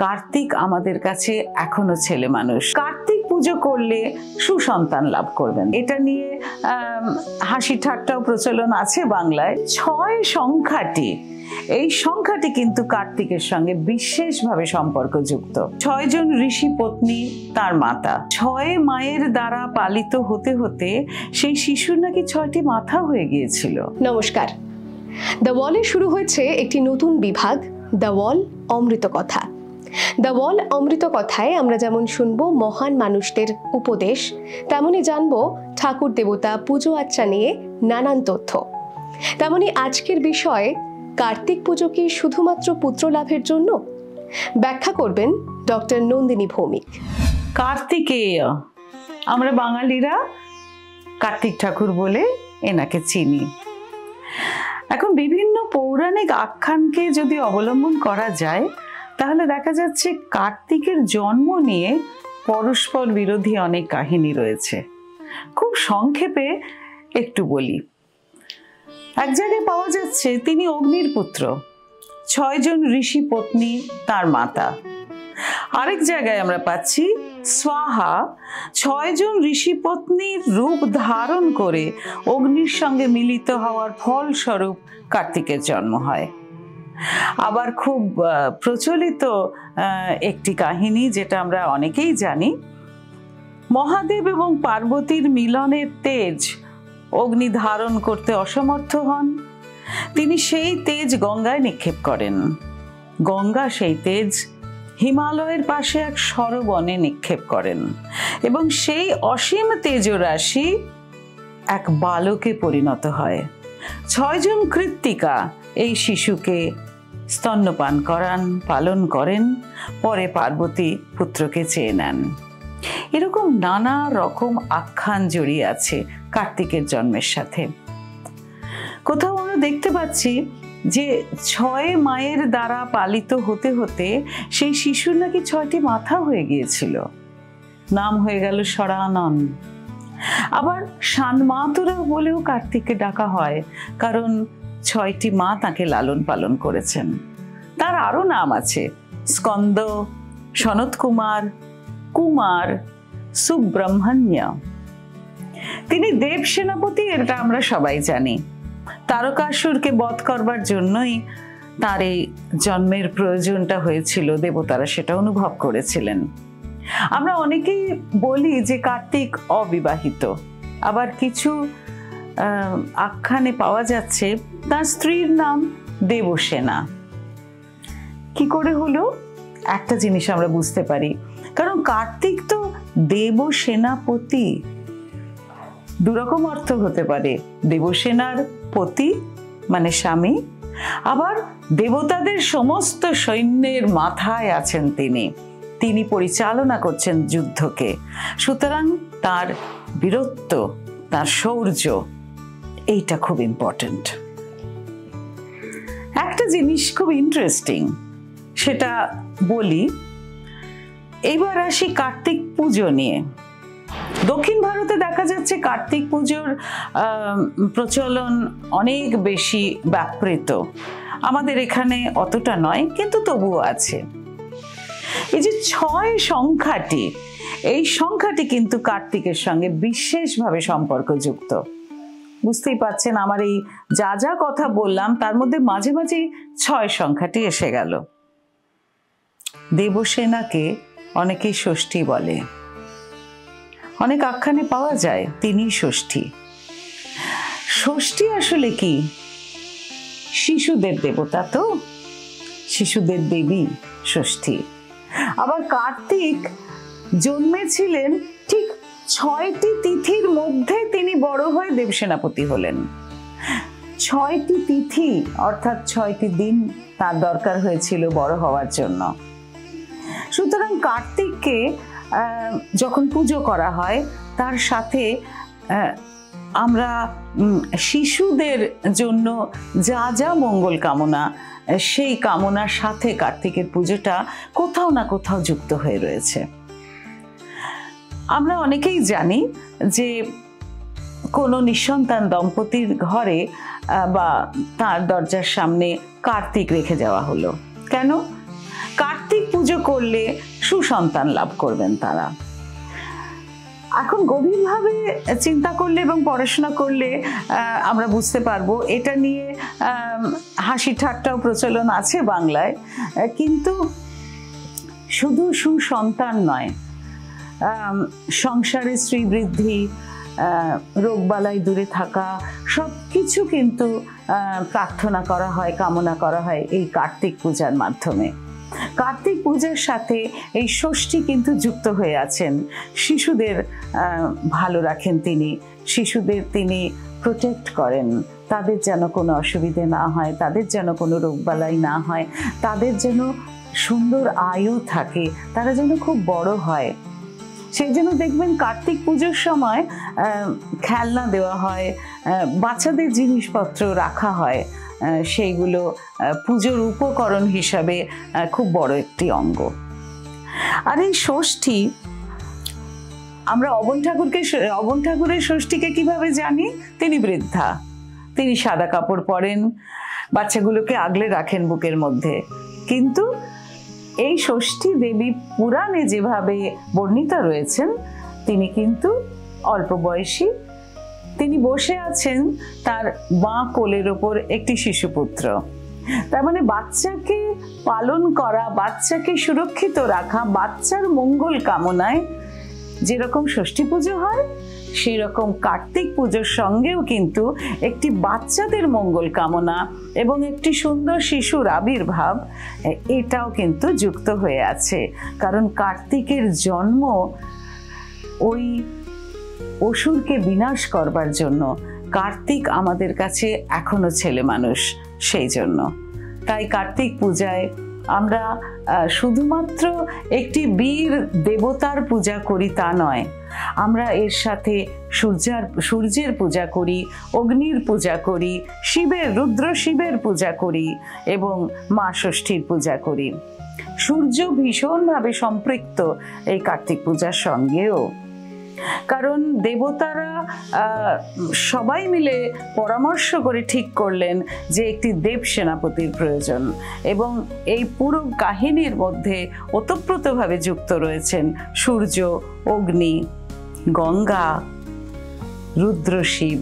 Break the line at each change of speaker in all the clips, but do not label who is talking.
কার্তিক আমাদের কাছে এখনো ছেলে মানুষ। কার্তিক পুজো করলে সুসন্তান লাভ করবেন, এটা নিয়ে হাসি ঠাট্টাও প্রচলন আছে বাংলায়। 6 সংখ্যাটি, এই সংখ্যাটি কিন্তু কার্তিকের সঙ্গে বিশেষভাবে সম্পর্কযুক্ত। 6 জন ঋষি পত্নী তার মাতা, 6 মায়ের দ্বারা পালিত হতে হতে সেই শিশুর নাকি 6টি মাথা হয়ে গিয়েছিল।
নমস্কার, দ্য ওয়ালে শুরু হয়েছে একটি নতুন বিভাগ, দ্য ওয়াল অমৃত কথা। দ্য ওয়াল অমৃত কথায় আমরা যেমন শুনবো মহান মানুষদের উপদেশ, তেমনই জানবো ঠাকুর দেবতা পুজো আর্চা নিয়ে নানান তথ্য। তেমনি আজকের বিষয়, কার্তিক পুজো কি শুধুমাত্র পুত্র লাভের জন্য? ব্যাখ্যা করবেন ডক্টর নন্দিনী ভৌমিক।
কার্তিকেয়, আমরা বাঙালিরা কার্তিক ঠাকুর বলে এনাকে চিনি। এখন বিভিন্ন পৌরাণিক আখ্যানকে যদি অবলম্বন করা যায় তাহলে দেখা যাচ্ছে কার্তিকের জন্ম নিয়ে পরস্পর বিরোধী অনেক কাহিনী রয়েছে। খুব সংক্ষেপে একটু বলি। এক জায়গায় পাওয়া যাচ্ছে তিনি অগ্নির পুত্র, 6 জন ঋষি পত্নী তার মাতা। আরেক জায়গায় আমরা পাচ্ছি স্বাহা 6 জন ঋষি পত্নীর রূপ ধারণ করে অগ্নির সঙ্গে মিলিত হওয়ার ফলস্বরূপ কার্তিকের জন্ম হয়। আবার খুব প্রচলিত একটি কাহিনী, যেটা আমরা অনেকেই জানি, মহাদেব এবং পার্বতীর মিলনের তেজ অগ্নি ধারণ করতে অসমর্থ হন। তিনি সেই তেজ গঙ্গায় নিক্ষেপ করেন। গঙ্গা সেই তেজ হিমালয়ের পাশে এক সরবনে নিক্ষেপ করেন এবং সেই অসীম তেজরাশি এক বালকে পরিণত হয়। 6 জন কৃত্তিকা এই শিশুকে স্তন্যপান করান, পালন করেন। পরে পার্বতী পুত্রকে চেয়ে নেন। এরকম নানা রকম আখ্যান জড়িয়ে আছে কার্তিকের জন্মের সাথে। কোথাও আমরা দেখতে পাচ্ছি যে 6 মায়ের দ্বারা পালিত হতে হতে সেই শিশুর নাকি 6টি মাথা হয়ে গিয়েছিল। নাম হয়ে গেল সরানন। আবার সানমাতুরা বলেও কার্তিককে ডাকা হয়, কারণ 6টি মা তাকে লালন পালন করেছেন। তার আরো নাম আছে, স্কন্দ, সনত কুমার, কুমার, সুব্রহ্মণ্য। তিনি দেব সেনাপতি, এটা আমরা সবাই জানি। তারকাসুরকে বধ করবার জন্যই তার এই জন্মের প্রয়োজনটা হয়েছিল, দেবতারা সেটা অনুভব করেছিলেন। আমরা অনেকেই বলি যে কার্তিক অবিবাহিত, আবার কিছু আখ্যানে পাওয়া যাচ্ছে তার স্ত্রীর নাম দেবসেনা। কি করে হলো? একটা জিনিস আমরা বুঝতে পারি, কারণ কার্তিক তো দেবসেনাপতি। দুরকম অর্থ হতে পারে, দেবসেনার পতি মানে স্বামী, আবার দেবতাদের সমস্ত সৈন্যের মাথায় আছেন তিনি, তিনি পরিচালনা করছেন যুদ্ধকে। সুতরাং তার বীরত্ব, তার শৌর্য, এইটা খুব ইম্পর্টেন্ট। একটা জিনিস খুব ইন্টারেস্টিং, সেটা বলি। এইবার আসি কার্তিক পুজো নিয়ে। দক্ষিণ ভারতে দেখা যাচ্ছে কার্তিক পুজোর প্রচলন অনেক বেশি ব্যাপৃত। আমাদের এখানে অতটা নয়, কিন্তু তবুও আছে। এই যে 6 সংখ্যাটি, এই সংখ্যাটি কিন্তু কার্তিকের সঙ্গে বিশেষভাবে সম্পর্কযুক্ত। বুঝতেই পারছেন, আমার এই যা যা কথা বললাম তার মধ্যে মাঝে মাঝে 6 সংখ্যাটি এসে গেল। দেবসেনাকে অনেকেই ষষ্ঠী বলে, অনেক আখ্যানে পাওয়া যায় তিনি ষষ্ঠী। ষষ্ঠী আসলে কি? শিশুদের দেবতা, তো শিশুদের দেবী ষষ্ঠী। আবার কার্তিক জন্মেছিলেন ঠিক 6টি তিথির মধ্যে, তিনি বড় হয়ে দেবসেনাপতি হলেন। 6টি তিথি অর্থাৎ 6টি দিন তার দরকার হয়েছিল বড় হওয়ার জন্য। সুতরাং কার্তিককে যখন পুজো করা হয়, তার সাথে আমরা শিশুদের জন্য যা যা মঙ্গল কামনা, সেই কামনার সাথে কার্তিকের পুজোটা কোথাও না কোথাও যুক্ত হয়ে রয়েছে। আমরা অনেকেই জানি যে কোনো নিঃসন্তান দম্পতির ঘরে বা তার দরজার সামনে কার্তিক রেখে যাওয়া হলো। কেন? কার্তিক পুজো করলে সুসন্তান লাভ করবেন তারা। এখন গভীরভাবে চিন্তা করলে এবং পড়াশোনা করলে আমরা বুঝতে পারবো, এটা নিয়ে হাসি ঠাট্টাও প্রচলন আছে বাংলায়, কিন্তু শুধু সুসন্তান নয়, সংসারে শ্রীবৃদ্ধি, রোগবালাই দূরে থাকা, সব কিছু কিন্তু প্রার্থনা করা হয়, কামনা করা হয় এই কার্তিক পূজার মাধ্যমে। কার্তিক পূজার সাথে এই ষষ্ঠী কিন্তু যুক্ত হয়ে আছেন। শিশুদের ভালো রাখেন তিনি, শিশুদের তিনি প্রোটেক্ট করেন, তাদের যেন কোনো অসুবিধে না হয়, তাদের যেন কোনো রোগবালাই না হয়, তাদের যেন সুন্দর আয়ু থাকে, তারা যেন খুব বড় হয়। সেই জন্য দেখবেন কার্তিক পুজোর সময় খেলনা দেওয়া হয়, বাচ্চাদের জিনিসপত্র রাখা হয়, সেইগুলো পুজোর উপকরণ হিসাবে খুব বড় একটি অঙ্গ। আর এই ষষ্ঠী আমরা অবন ঠাকুরের ষষ্ঠীকে কিভাবে জানি? তিনি বৃদ্ধা, তিনি সাদা কাপড় পরেন, বাচ্চাগুলোকে আগলে রাখেন বুকের মধ্যে। কিন্তু এই ষষ্ঠী দেবী পুরাণে যেভাবে বর্ণিত রয়েছেন, তিনি কিন্তু অল্প বয়সী, তিনি বসে আছেন তার বাঁ কোলের ওপর একটি শিশুপুত্র। তার মানে বাচ্চাকে পালন করা, বাচ্চাকে সুরক্ষিত রাখা, বাচ্চার মঙ্গল কামনায় যেরকম ষষ্ঠী পুজো হয়, সেই রকম কার্তিক পুজোর সঙ্গেও কিন্তু একটি বাচ্চাদের মঙ্গল কামনা এবং একটি সুন্দর শিশুর আবির্ভাব, এটাও কিন্তু যুক্ত হয়ে আছে। কারণ কার্তিকের জন্ম ওই অসুরকে বিনাশ করবার জন্য। কার্তিক আমাদের কাছে এখনো ছেলে মানুষ, সেই জন্য তাই কার্তিক পূজায় আমরা শুধুমাত্র একটি বীর দেবতার পূজা করি তা নয়, আমরা এর সাথে সূর্যের পূজা করি, অগ্নির পূজা করি, রুদ্র শিবের পূজা করি এবং মা ষষ্ঠীর পূজা করি। সূর্য ভীষণভাবে সম্পৃক্ত এই কার্তিক পূজার সঙ্গেও, কারণ দেবতারা সবাই মিলে পরামর্শ করে ঠিক করলেন যে একটি দেব সেনাপতির প্রয়োজন, এবং এই পুরো কাহিনীর মধ্যে ওতপ্রোতভাবে যুক্ত রয়েছেন সূর্য, অগ্নি, গঙ্গা, রুদ্র শিব,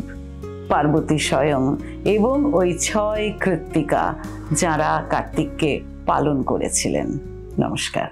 পার্বতী স্বয়ং এবং ওই 6 কৃত্তিকা যারা কার্তিককে পালন করেছিলেন। নমস্কার।